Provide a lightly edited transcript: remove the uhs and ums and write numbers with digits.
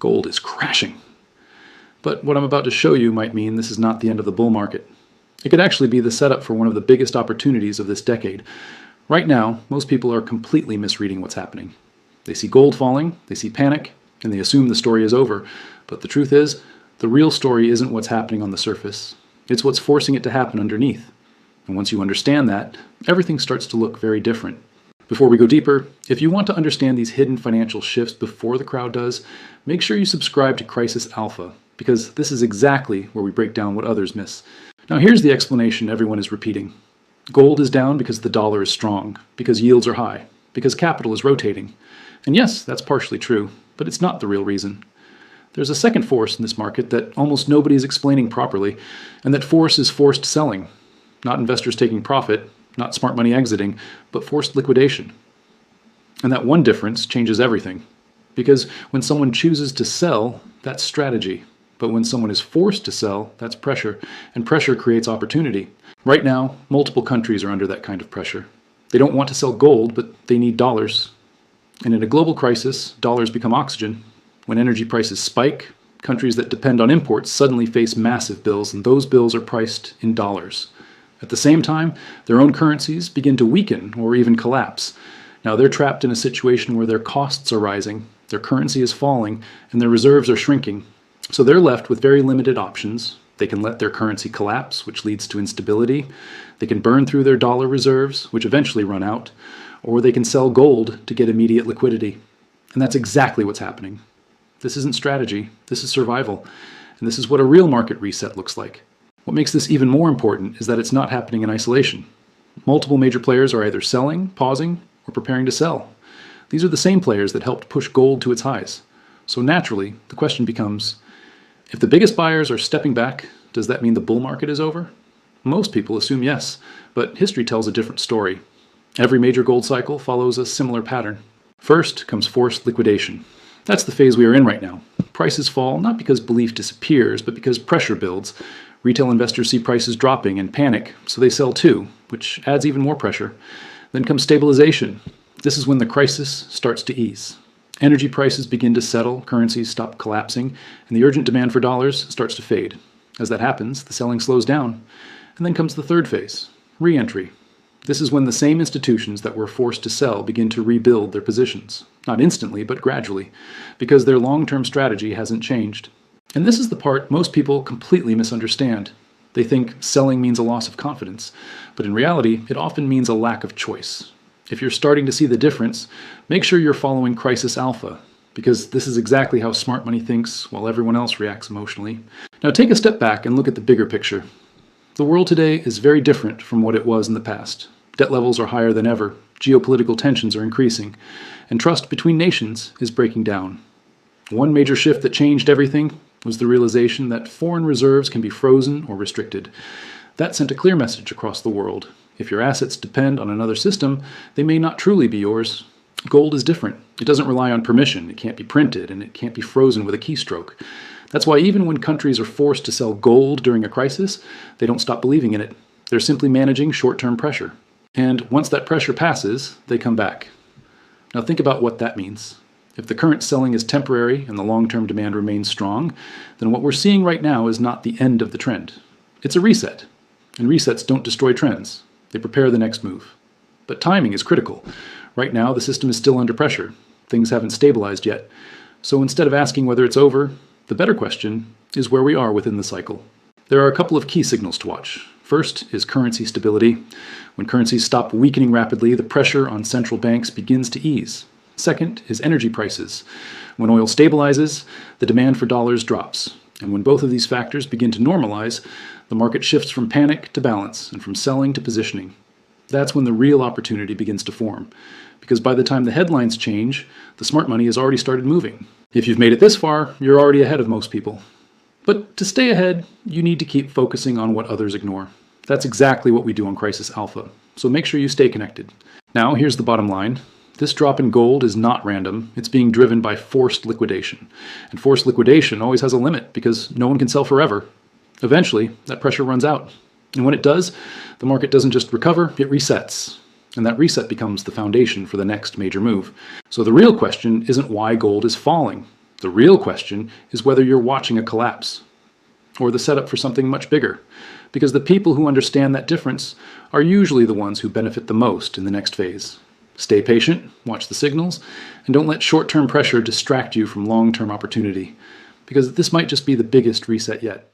Gold is crashing. But what I'm about to show you might mean this is not the end of the bull market. It could actually be the setup for one of the biggest opportunities of this decade. Right now, most people are completely misreading what's happening. They see gold falling, they see panic, and they assume the story is over. But the truth is, the real story isn't what's happening on the surface. It's what's forcing it to happen underneath. And once you understand that, everything starts to look very different. Before we go deeper, if you want to understand these hidden financial shifts before the crowd does, make sure you subscribe to Crisis Alpha, because this is exactly where we break down what others miss. Now here's the explanation everyone is repeating. Gold is down because the dollar is strong, because yields are high, because capital is rotating. And yes, that's partially true, but it's not the real reason. There's a second force in this market that almost nobody is explaining properly, and that force is forced selling. Not investors taking profit, not smart money exiting, but forced liquidation. And that one difference changes everything. Because when someone chooses to sell, that's strategy. But when someone is forced to sell, that's pressure. And pressure creates opportunity. Right now, multiple countries are under that kind of pressure. They don't want to sell gold, but they need dollars. And in a global crisis, dollars become oxygen. When energy prices spike, countries that depend on imports suddenly face massive bills, and those bills are priced in dollars. At the same time, their own currencies begin to weaken or even collapse. Now they're trapped in a situation where their costs are rising, their currency is falling, and their reserves are shrinking. So they're left with very limited options. They can let their currency collapse, which leads to instability. They can burn through their dollar reserves, which eventually run out. Or they can sell gold to get immediate liquidity. And that's exactly what's happening. This isn't strategy, this is survival. And this is what a real market reset looks like. What makes this even more important is that it's not happening in isolation. Multiple major players are either selling, pausing, or preparing to sell. These are the same players that helped push gold to its highs. So naturally, the question becomes, if the biggest buyers are stepping back, does that mean the bull market is over? Most people assume yes, but history tells a different story. Every major gold cycle follows a similar pattern. First comes forced liquidation. That's the phase we are in right now. Prices fall not because belief disappears, but because pressure builds. Retail investors see prices dropping and panic, so they sell too, which adds even more pressure. Then comes stabilization. This is when the crisis starts to ease. Energy prices begin to settle, currencies stop collapsing, and the urgent demand for dollars starts to fade. As that happens, the selling slows down. And then comes the third phase, re-entry. This is when the same institutions that were forced to sell begin to rebuild their positions. Not instantly, but gradually, because their long-term strategy hasn't changed. And this is the part most people completely misunderstand. They think selling means a loss of confidence, but in reality, it often means a lack of choice. If you're starting to see the difference, make sure you're following Crisis Alpha, because this is exactly how smart money thinks while everyone else reacts emotionally. Now take a step back and look at the bigger picture. The world today is very different from what it was in the past. Debt levels are higher than ever, geopolitical tensions are increasing, and trust between nations is breaking down. One major shift that changed everything was the realization that foreign reserves can be frozen or restricted. That sent a clear message across the world. If your assets depend on another system, they may not truly be yours. Gold is different. It doesn't rely on permission, it can't be printed, and it can't be frozen with a keystroke. That's why even when countries are forced to sell gold during a crisis, they don't stop believing in it. They're simply managing short-term pressure. And once that pressure passes, they come back. Now think about what that means. If the current selling is temporary and the long-term demand remains strong, then what we're seeing right now is not the end of the trend. It's a reset. And resets don't destroy trends. They prepare the next move. But timing is critical. Right now, the system is still under pressure. Things haven't stabilized yet. So instead of asking whether it's over, the better question is where we are within the cycle. There are a couple of key signals to watch. First is currency stability. When currencies stop weakening rapidly, the pressure on central banks begins to ease. Second is energy prices. When oil stabilizes, the demand for dollars drops. And when both of these factors begin to normalize, the market shifts from panic to balance and from selling to positioning. That's when the real opportunity begins to form. Because by the time the headlines change, the smart money has already started moving. If you've made it this far, you're already ahead of most people. But to stay ahead, you need to keep focusing on what others ignore. That's exactly what we do on Crisis Alpha, so make sure you stay connected. Now, here's the bottom line. This drop in gold is not random, it's being driven by forced liquidation. And forced liquidation always has a limit because no one can sell forever. Eventually, that pressure runs out. And when it does, the market doesn't just recover, it resets. And that reset becomes the foundation for the next major move. So the real question isn't why gold is falling. The real question is whether you're watching a collapse or the setup for something much bigger, because the people who understand that difference are usually the ones who benefit the most in the next phase. Stay patient, watch the signals, and don't let short-term pressure distract you from long-term opportunity, because this might just be the biggest reset yet.